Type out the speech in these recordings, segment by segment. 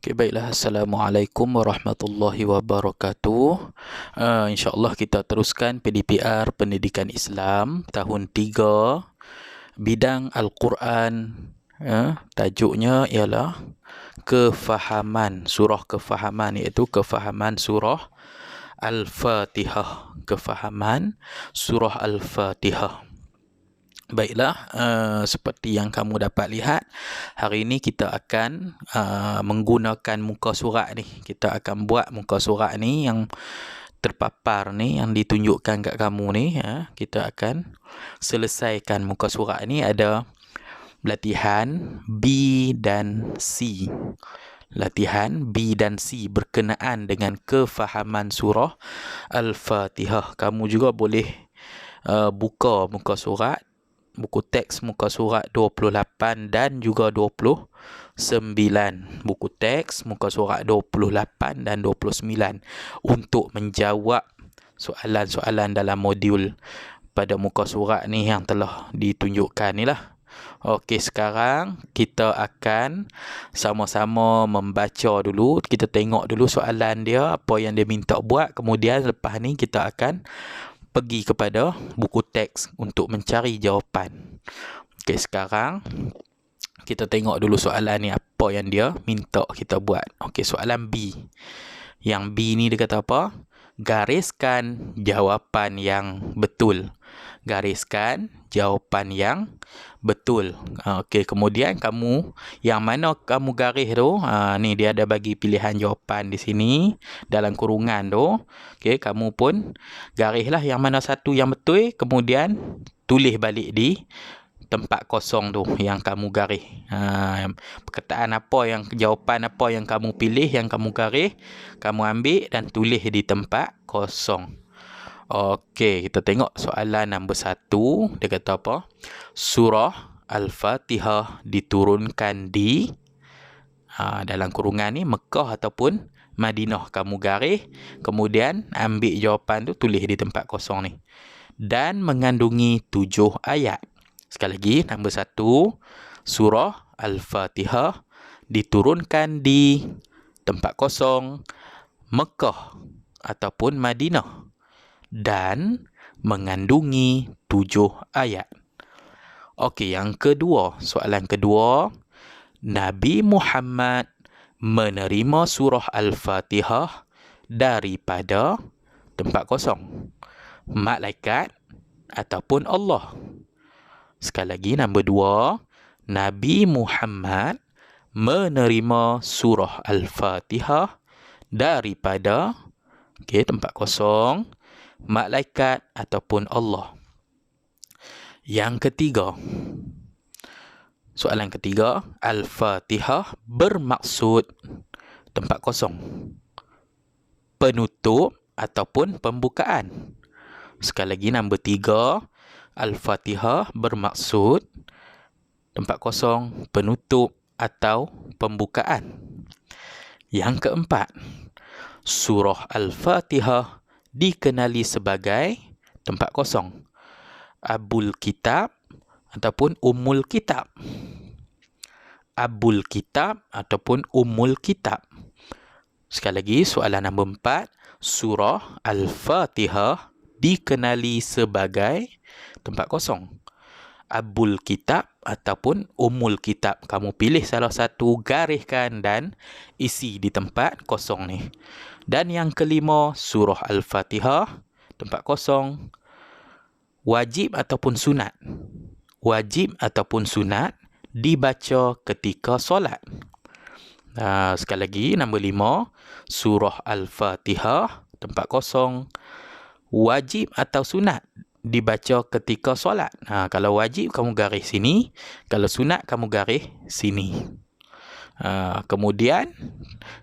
Okay, baiklah. Assalamualaikum warahmatullahi wabarakatuh. InsyaAllah kita teruskan PDPR Pendidikan Islam tahun 3, bidang Al-Quran. Tajuknya ialah kefahaman, surah kefahaman, iaitu kefahaman surah Al-Fatihah. Kefahaman surah Al-Fatihah. Baiklah, seperti yang kamu dapat lihat, hari ini kita akan menggunakan muka surat ni. Kita akan buat muka surat ni yang terpapar ni, yang ditunjukkan kat kamu ni. Kita akan selesaikan muka surat ni. Ada latihan B dan C. Latihan B dan C berkenaan dengan kefahaman surah Al-Fatihah. Kamu juga boleh buka muka surat, buku teks muka surat 28 dan juga 29. Buku teks muka surat 28 dan 29 untuk menjawab soalan-soalan dalam modul pada muka surat ni yang telah ditunjukkan ni lah. Okey, sekarang kita akan sama-sama membaca dulu. Kita tengok dulu soalan dia, apa yang dia minta buat. Kemudian lepas ni kita akan pergi kepada buku teks untuk mencari jawapan. Okey, sekarang kita tengok dulu soalan ni, apa yang dia minta kita buat. Okey, soalan B. Yang B ni dia kata apa? Gariskan jawapan yang betul. Gariskan jawapan yang betul. Okey, kemudian kamu, yang mana kamu garis tu, ni dia ada bagi pilihan jawapan di sini dalam kurungan tu. Okey, kamu pun garislah yang mana satu yang betul, kemudian tulis balik di tempat kosong tu yang kamu garis. Perkataan apa, yang jawapan apa yang kamu pilih, yang kamu garis, kamu ambil dan tulis di tempat kosong. Okey, kita tengok soalan nombor 1. Dia kata apa? Surah Al-Fatihah diturunkan di dalam kurungan ni Mekah ataupun Madinah. Kamu garis, kemudian ambil jawapan tu, tulis di tempat kosong ni. Dan mengandungi 7 ayat. Sekali lagi, nombor 1, surah Al-Fatihah diturunkan di tempat kosong Mekah ataupun Madinah dan mengandungi 7 ayat. Okey, yang kedua, soalan kedua, Nabi Muhammad menerima surah Al-Fatihah daripada tempat kosong, malaikat ataupun Allah. Sekali lagi, nombor 2, Nabi Muhammad menerima surah Al-Fatihah daripada tempat kosong, malaikat ataupun Allah. Yang ketiga, soalan ketiga, Al-Fatihah bermaksud tempat kosong, penutup ataupun pembukaan. Sekali lagi, nombor 3, Al-Fatihah bermaksud tempat kosong, penutup atau pembukaan. Yang keempat, surah Al-Fatihah dikenali sebagai tempat kosong, Abul Kitab ataupun Ummul Kitab. Abul Kitab ataupun Ummul Kitab. Sekali lagi, soalan nombor 4, surah Al-Fatihah dikenali sebagai tempat kosong, Abul Kitab ataupun Ummul Kitab. Kamu pilih salah satu, gariskan dan isi di tempat kosong ni. Dan yang kelima, surah Al-Fatihah tempat kosong, wajib ataupun sunat. Wajib ataupun sunat dibaca ketika solat. Sekali lagi, nombor 5, surah Al-Fatihah tempat kosong, wajib atau sunat dibaca ketika solat. Kalau wajib kamu garis sini, kalau sunat kamu garis sini. Kemudian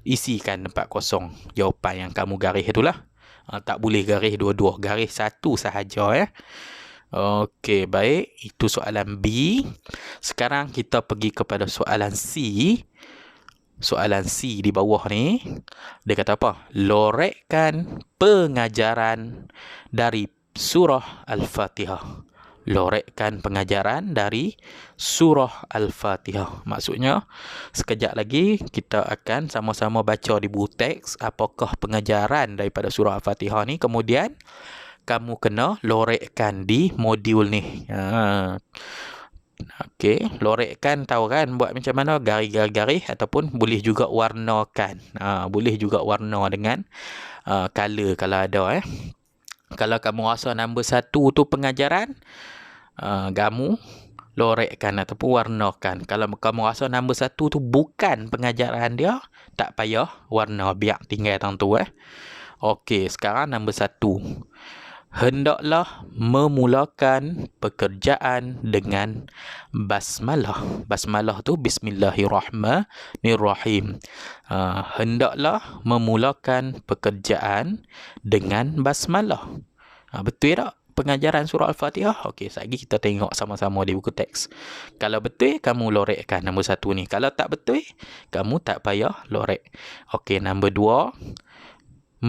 isikan tempat kosong jawapan yang kamu garis itulah. Tak boleh garis dua-dua, garis satu sahaja. Okey, baik, itu soalan B. Sekarang kita pergi kepada soalan C. Soalan C di bawah ni, dia kata apa? Lorekkan pengajaran dari surah Al-Fatihah. lorekkan pengajaran dari surah Al-Fatihah. Maksudnya, sekejap lagi kita akan sama-sama baca di buku teks apakah pengajaran daripada surah Al-Fatihah ni. Kemudian, kamu kena lorekkan di modul ni. Okey, lorekkan tahu kan buat macam mana, garis-garis ataupun boleh juga warnakan. Boleh juga warna dengan color kalau ada. Kalau kamu rasa nombor 1 tu pengajaran, kamu lorekkan ataupun warnakan. Kalau kamu rasa nombor 1 tu bukan pengajaran dia, tak payah warna, biar tinggal tang tu. Okey, sekarang nombor 1. Hendaklah memulakan pekerjaan dengan basmalah. Basmalah tu Bismillahirrahmanirrahim. Hendaklah memulakan pekerjaan dengan basmalah. Betul tak pengajaran surah Al-Fatihah? Okey, sekejap lagi kita tengok sama-sama di buku teks. Kalau betul, kamu lorekkan nombor 1 ni. Kalau tak betul, kamu tak payah lorek. Okey, nombor 2.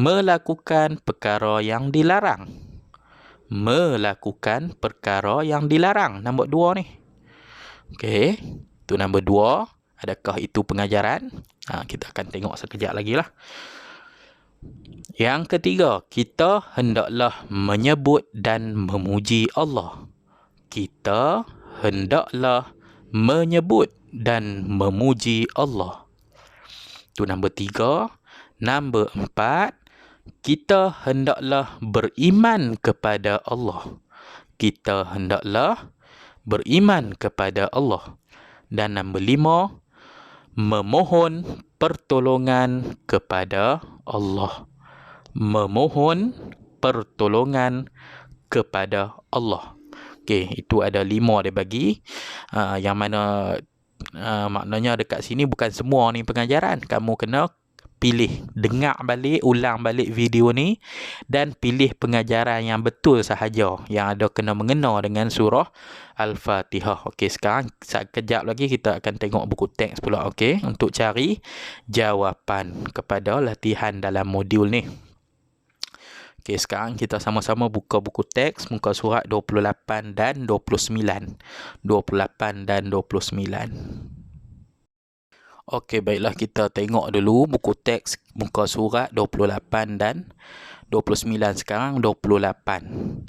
Melakukan perkara yang dilarang. Melakukan perkara yang dilarang. Nombor 2 ni. Okey, itu nombor 2. Adakah itu pengajaran? Kita akan tengok sekejap lagi lah. Yang ketiga, kita hendaklah menyebut dan memuji Allah. Kita hendaklah menyebut dan memuji Allah. Itu nombor 3. Nombor 4. Kita hendaklah beriman kepada Allah. Kita hendaklah beriman kepada Allah. Dan nombor 5. Memohon pertolongan kepada Allah. Memohon pertolongan kepada Allah. Okey, itu ada 5 dia bagi. Yang mana maknanya dekat sini bukan semua ni pengajaran. Kamu kena pilih, dengar balik, ulang balik video ni dan pilih pengajaran yang betul sahaja, yang ada kena mengena dengan surah Al-Fatihah. Okey, sekarang sekejap lagi kita akan tengok buku teks pula, okey, untuk cari jawapan kepada latihan dalam modul ni. Okey, sekarang kita sama-sama buka buku teks muka surat 28 dan 29. 28 dan 29. Okey, baiklah, kita tengok dulu buku teks muka surat 28 dan 29. Sekarang 28.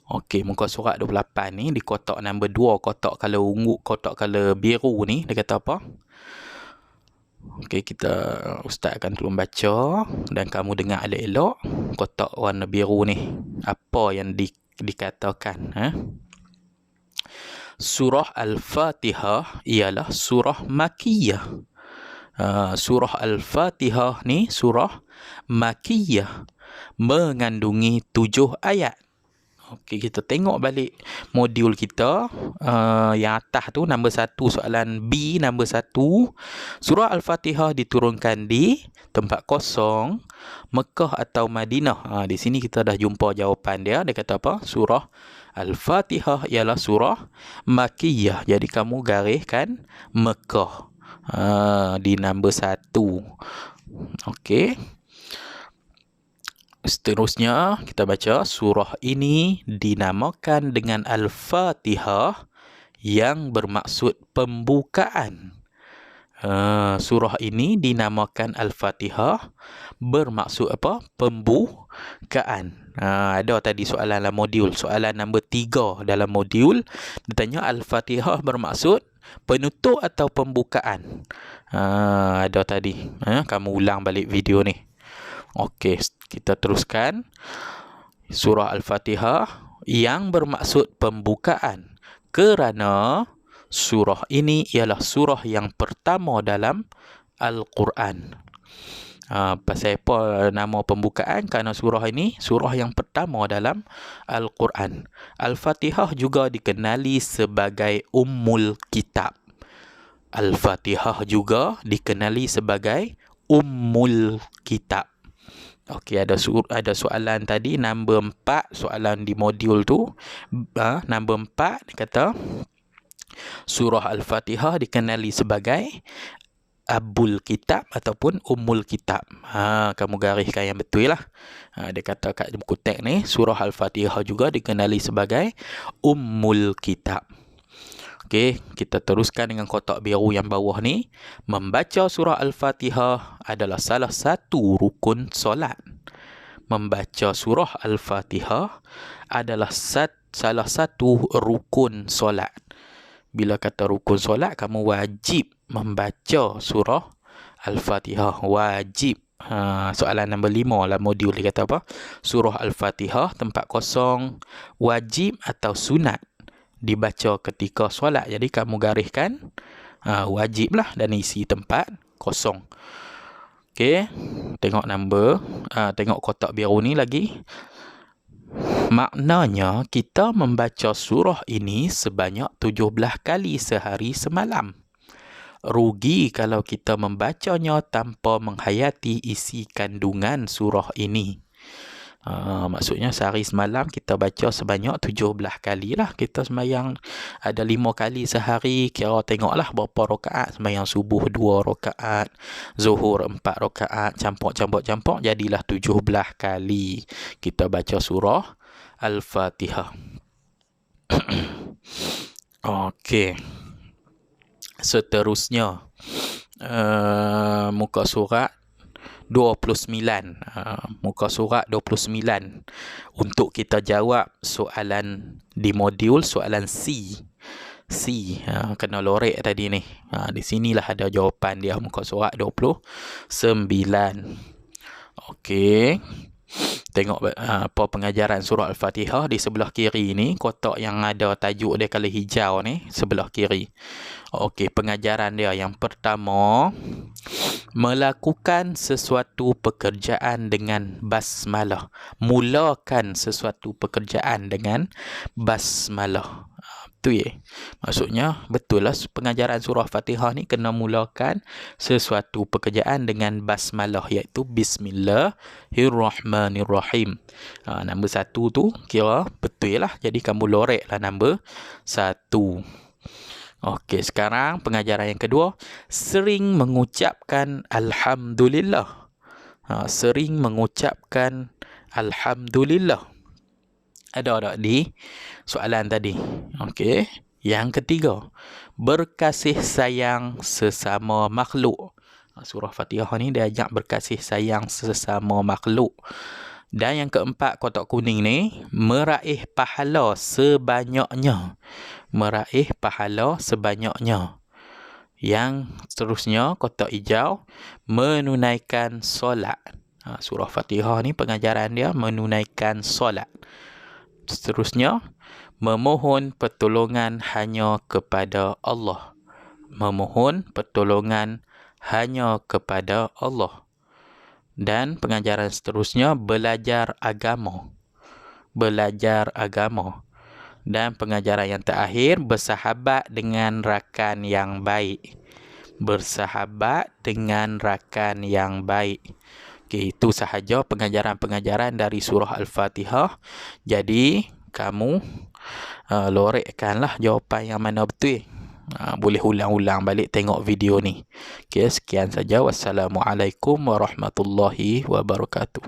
Okey, muka surat 28 ni di kotak nombor 2, kotak color ungu, kotak color biru ni, dia kata apa? Okey, Ustaz akan tolong baca dan kamu dengar elok-elok kotak warna biru ni. Apa yang dikatakan? Surah Al-Fatihah ialah surah Makkiyah. Surah Al-Fatihah ni surah Makkiyah, mengandungi 7 ayat. Okey, kita tengok balik modul kita. Yang atas tu nombor 1, soalan B nombor 1. Surah Al-Fatihah diturunkan di tempat kosong, Mekah atau Madinah. Di sini kita dah jumpa jawapan dia. Dia kata apa? Surah Al-Fatihah ialah surah Makkiyah. Jadi kamu gariskan Mekah di nombor 1. Okey. Seterusnya kita baca, surah ini dinamakan dengan Al-Fatihah yang bermaksud pembukaan. Surah ini dinamakan Al-Fatihah bermaksud apa? Pembukaan. Ada tadi soalan dalam modul, soalan nombor 3 dalam modul, ditanya Al-Fatihah bermaksud penutup atau pembukaan. Ada tadi. Kamu ulang balik video ni. Okey, kita teruskan. Surah Al-Fatihah yang bermaksud pembukaan kerana surah ini ialah surah yang pertama dalam Al-Quran. Pasal apa nama pembukaan? Kerana surah ini surah yang pertama dalam Al-Quran. Al-Fatihah juga dikenali sebagai Ummul Kitab. Al-Fatihah juga dikenali sebagai Ummul Kitab. Okey, ada soalan tadi nombor 4, soalan di modul tu. Nombor 4 dia kata surah Al-Fatihah dikenali sebagai Abul Kitab ataupun Ummul Kitab. Kamu gariskan yang betul lah. Dia kata kat buku teks ni, surah Al-Fatihah juga dikenali sebagai Ummul Kitab. Okey, kita teruskan dengan kotak biru yang bawah ni. Membaca surah Al-Fatihah adalah salah satu rukun solat. Membaca surah Al-Fatihah adalah salah satu rukun solat. Bila kata rukun solat, kamu wajib membaca surah Al-Fatihah. Wajib. Soalan nombor 5 lah modul dia kata apa? Surah Al-Fatihah tempat kosong wajib atau sunat dibaca ketika solat. Jadi kamu gariskan wajib lah dan isi tempat kosong. Okey, tengok nombor, tengok kotak biru ni lagi. Maknanya kita membaca surah ini sebanyak 17 kali sehari semalam. Rugi kalau kita membacanya tanpa menghayati isi kandungan surah ini. Maksudnya sehari semalam kita baca sebanyak 17 kali lah. Kita sembahyang ada 5 kali sehari, kira tengoklah berapa rakaat. Sembahyang subuh 2 rakaat, zuhur 4 rakaat, campur jadilah 17 kali kita baca surah Al-Fatihah. Okey. Seterusnya muka surat 29. Muka surat 29. Untuk kita jawab soalan di modul soalan C. Kena lorek tadi ni. Di sinilah ada jawapan dia, muka surat 29. Okey. Tengok apa pengajaran surah Al-Fatihah di sebelah kiri ni, kotak yang ada tajuk dia kalau hijau ni sebelah kiri. Okey, pengajaran dia yang pertama, melakukan sesuatu pekerjaan dengan basmalah. Mulakan sesuatu pekerjaan dengan basmalah. Betul ya? Maksudnya betul lah pengajaran surah Fatihah ni kena mulakan sesuatu pekerjaan dengan basmalah, iaitu Bismillahirrahmanirrahim. Nombor 1 tu kira betul lah. Jadi kamu lorek lah nombor 1. Okey, sekarang pengajaran yang kedua, sering mengucapkan Alhamdulillah. Sering mengucapkan Alhamdulillah. Ada di soalan tadi. Okey. Yang ketiga, berkasih sayang sesama makhluk. Surah Fatihah ni dia ajak berkasih sayang sesama makhluk. Dan yang keempat, kotak kuning ni, meraih pahala sebanyaknya. Meraih pahala sebanyaknya. Yang seterusnya, kotak hijau, menunaikan solat. Surah Fatihah ni pengajaran dia menunaikan solat. Seterusnya, memohon pertolongan hanya kepada Allah. Memohon pertolongan hanya kepada Allah. Dan pengajaran seterusnya, belajar agama. Belajar agama. Dan pengajaran yang terakhir, bersahabat dengan rakan yang baik. Bersahabat dengan rakan yang baik. Okey, itu sahaja pengajaran-pengajaran dari surah Al-Fatihah. Jadi, kamu lorekkanlah jawapan yang mana betul. Boleh ulang-ulang balik tengok video ni. Okey, sekian saja. Wassalamualaikum warahmatullahi wabarakatuh.